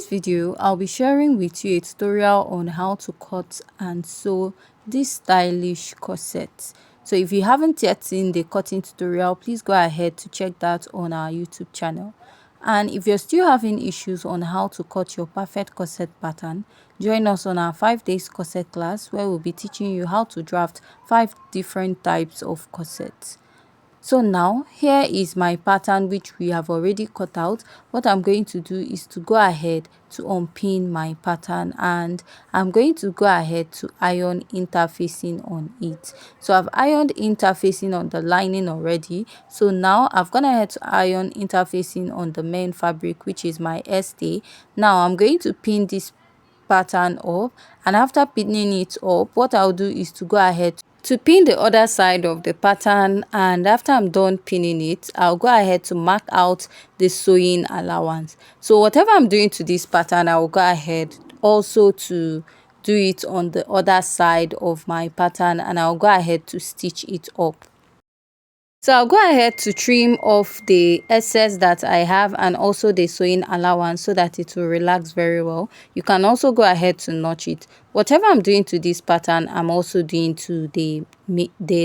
video, I'll be sharing with you a tutorial on how to cut and sew this stylish corset. So if you haven't yet seen the cutting tutorial, please go ahead to check that on our YouTube channel. And if you're still having issues on how to cut your perfect corset pattern, join us on our 5 days corset class where we'll be teaching you how to draft 5 different types of corsets. So now here is my pattern which we have already cut out. What I'm going to do is to go ahead to unpin my pattern, and I'm going to go ahead to iron interfacing on it. So I've ironed interfacing on the lining already. So now I've gone ahead to iron interfacing on the main fabric, which is my stay. Now I'm going to pin this pattern up, and after pinning it up, what I'll do is to go ahead to pin the other side of the pattern, and after I'm done pinning it, I'll go ahead to mark out the sewing allowance. So whatever I'm doing to this pattern, I will go ahead also to do it on the other side of my pattern, and I'll go ahead to stitch it up. So I'll go ahead to trim off the excess that I have and also the sewing allowance so that it will relax very well. You can also go ahead to notch it. Whatever I'm doing to this pattern, I'm also doing to the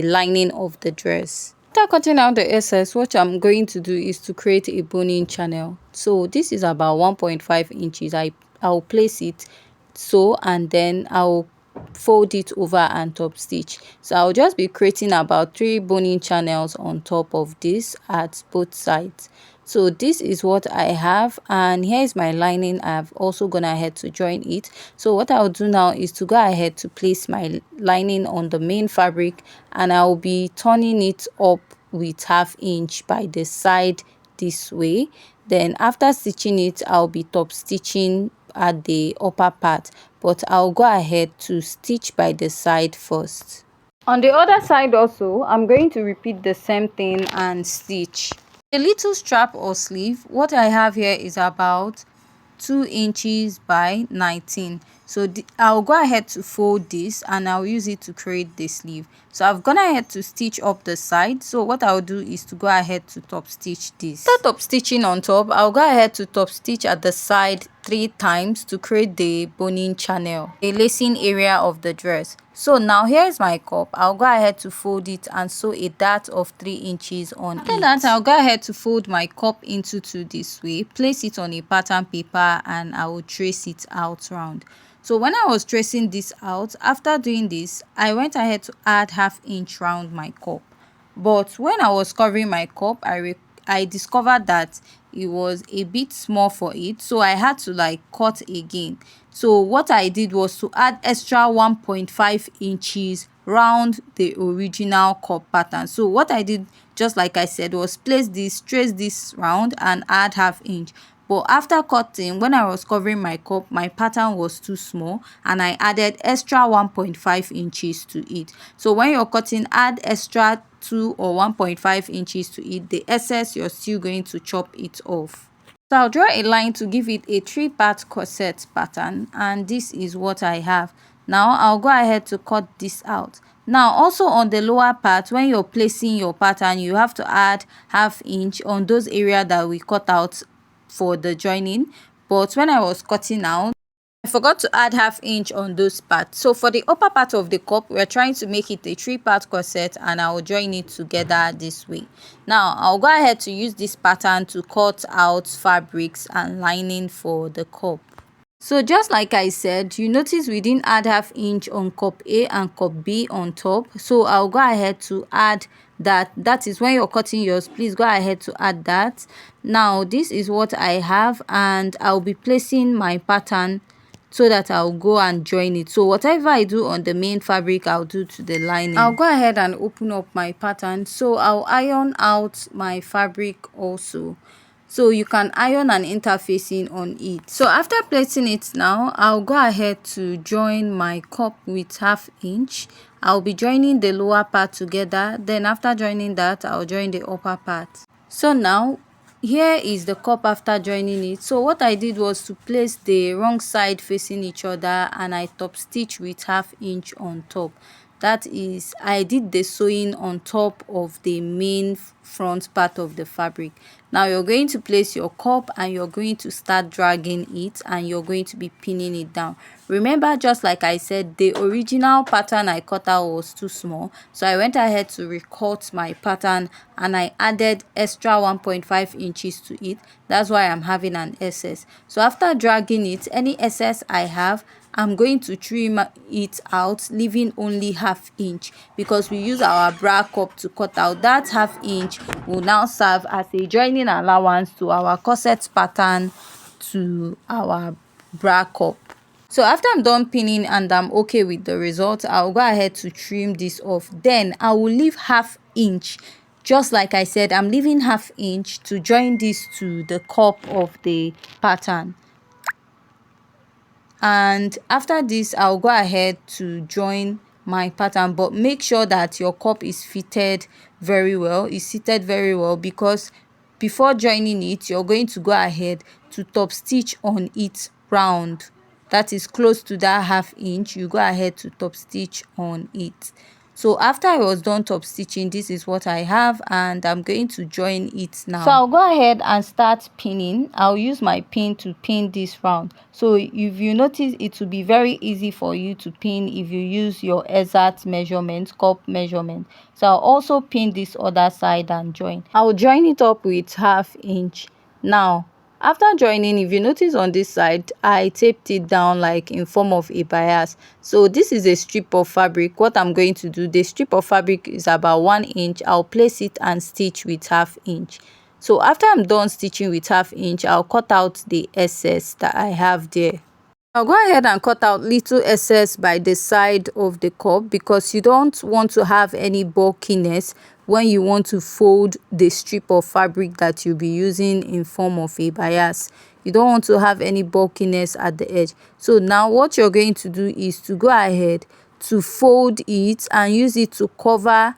lining of the dress. After cutting out the excess, what I'm going to do is to create a boning channel. So this is about 1.5 inches. I'll place it so, and then I'll fold it over and top stitch. So I'll just be creating about 3 boning channels on top of this at both sides. So this is what I have, and here is my lining. I've also gone ahead to join it. So what I'll do now is to go ahead to place my lining on the main fabric, and I'll be turning it up with 1/2 inch by the side this way. Then after stitching it, I'll be top stitching at the upper part, but I'll go ahead to stitch by the side first. On the other side also, I'm going to repeat the same thing and stitch. A little strap or sleeve, what I have here is about 2 inches by 19. So I'll go ahead to fold this, and I'll use it to create the sleeve. So I've gone ahead to stitch up the side. So what I'll do is to go ahead to top stitch this. After top stitching on top, I'll go ahead to top stitch at the side 3 times to create the boning channel, the lacing area of the dress. So now here's my cup. I'll go ahead to fold it and sew a dart of 3 inches on it. After that, I'll go ahead to fold my cup into 2 this way, place it on a pattern paper, and I will trace it out round. So when I was tracing this out, after doing this, I went ahead to add 1/2 inch round my cup. But when I was covering my cup, I discovered that it was a bit small for it, so I had to cut again. So what I did was to add extra 1.5 inches round the original cup pattern. So what I did, just like I said, was trace this round and add 1/2 inch. But after cutting, when I was covering my cup, my pattern was too small, and I added extra 1.5 inches to it. So when you're cutting, add extra 2 or 1.5 inches to it. The excess, you're still going to chop it off. So I'll draw a line to give it a 3-part corset pattern, and this is what I have. Now I'll go ahead to cut this out. Now also on the lower part, when you're placing your pattern, you have to add 1/2 inch on those areas that we cut out for the joining. But when I was cutting out, I forgot to add 1/2 inch on those parts. So for the upper part of the cup, we're trying to make it a 3-part corset, and I'll join it together this way. Now I'll go ahead to use this pattern to cut out fabrics and lining for the cup. So just like I said, you notice we didn't add 1/2 inch on cup A and cup B on top. So I'll go ahead to add that. That is when you're cutting yours, please go ahead to add that. Now this is what I have, and I'll be placing my pattern so that I'll go and join it. So whatever I do on the main fabric, I'll do to the lining. I'll go ahead and open up my pattern. So I'll iron out my fabric also. So you can iron an interfacing on it. So after placing it now, I'll go ahead to join my cup with 1/2 inch. I'll be joining the lower part together. Then after joining that, I'll join the upper part. So now here is the cup after joining it. So what I did was to place the wrong side facing each other, and I top stitch with 1/2 inch on top. That is, I did the sewing on top of the main front part of the fabric. Now you're going to place your cup and you're going to start dragging it, and you're going to be pinning it down. Remember, just like I said, the original pattern I cut out was too small, so I went ahead to recut my pattern and I added extra 1.5 inches to it. That's why I'm having an excess. So after dragging it, any excess I have, I'm going to trim it out, leaving only ½ inch, because we use our bra cup to cut out. That ½ inch will now serve as a joining allowance to our corset pattern to our bra cup. So after I'm done pinning and I'm okay with the result, I'll go ahead to trim this off. Then I will leave ½ inch. Just like I said, I'm leaving ½ inch to join this to the cup of the pattern. And after this, I'll go ahead to join my pattern, but make sure that your cup is fitted very well, seated very well, because before joining it, you're going to go ahead to top stitch on it round. That is close to that ½ inch. You go ahead to top stitch on it. So after I was done top stitching, this is what I have, and I'm going to join it now. So I'll go ahead and start pinning. I'll use my pin to pin this round. So if you notice, it will be very easy for you to pin if you use your exact measurement, cup measurement. So I'll also pin this other side and join. I'll join it up with ½ inch. Now after joining, if you notice on this side, I taped it down like in form of a bias. So this is a strip of fabric. What I'm going to do, the strip of fabric is about 1 inch. I'll place it and stitch with ½ inch. So after I'm done stitching with ½ inch, I'll cut out the excess that I have there. I'll go ahead and cut out little excess by the side of the cup, because you don't want to have any bulkiness when you want to fold the strip of fabric that you'll be using in form of a bias. You don't want to have any bulkiness at the edge. So now what you're going to do is to go ahead to fold it and use it to cover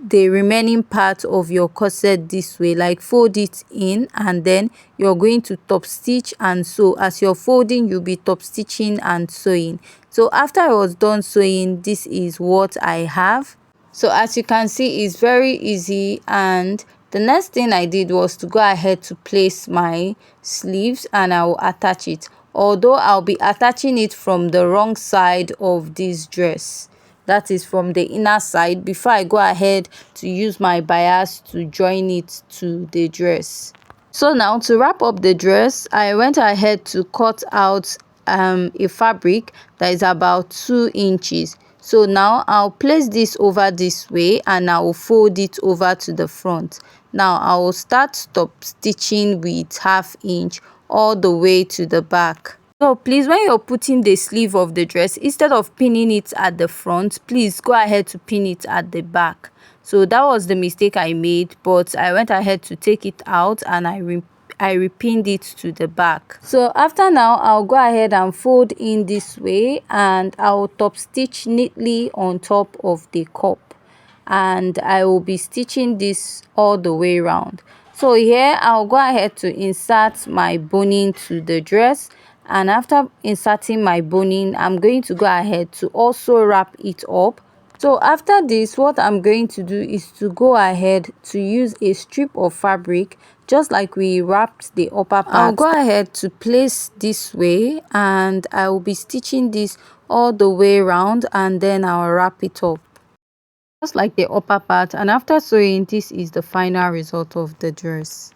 the remaining part of your corset this way. Like fold it in, and then you're going to top stitch and sew. As you're folding, you'll be top stitching and sewing. So after I was done sewing, this is what I have. So as you can see, it's very easy, and the next thing I did was to go ahead to place my sleeves and I will attach it, although I'll be attaching it from the wrong side of this dress. That is from the inner side, before I go ahead to use my bias to join it to the dress. So now to wrap up the dress, I went ahead to cut out a fabric that is about 2 inches. So now I'll place this over this way and I will fold it over to the front. Now I will start stop stitching with ½ inch all the way to the back. So please, when you're putting the sleeve of the dress, instead of pinning it at the front, please go ahead to pin it at the back. So that was the mistake I made, but I went ahead to take it out and I repinned it to the back. So after now, I'll go ahead and fold in this way and I'll top stitch neatly on top of the cup, and I will be stitching this all the way around. So here I'll go ahead to insert my boning to the dress, and after inserting my boning, I'm going to go ahead to also wrap it up. So after this, what I'm going to do is to go ahead to use a strip of fabric, just like we wrapped the upper part. I'll go ahead to place this way and I will be stitching this all the way around, and then I'll wrap it up just like the upper part. And after sewing, this is the final result of the dress.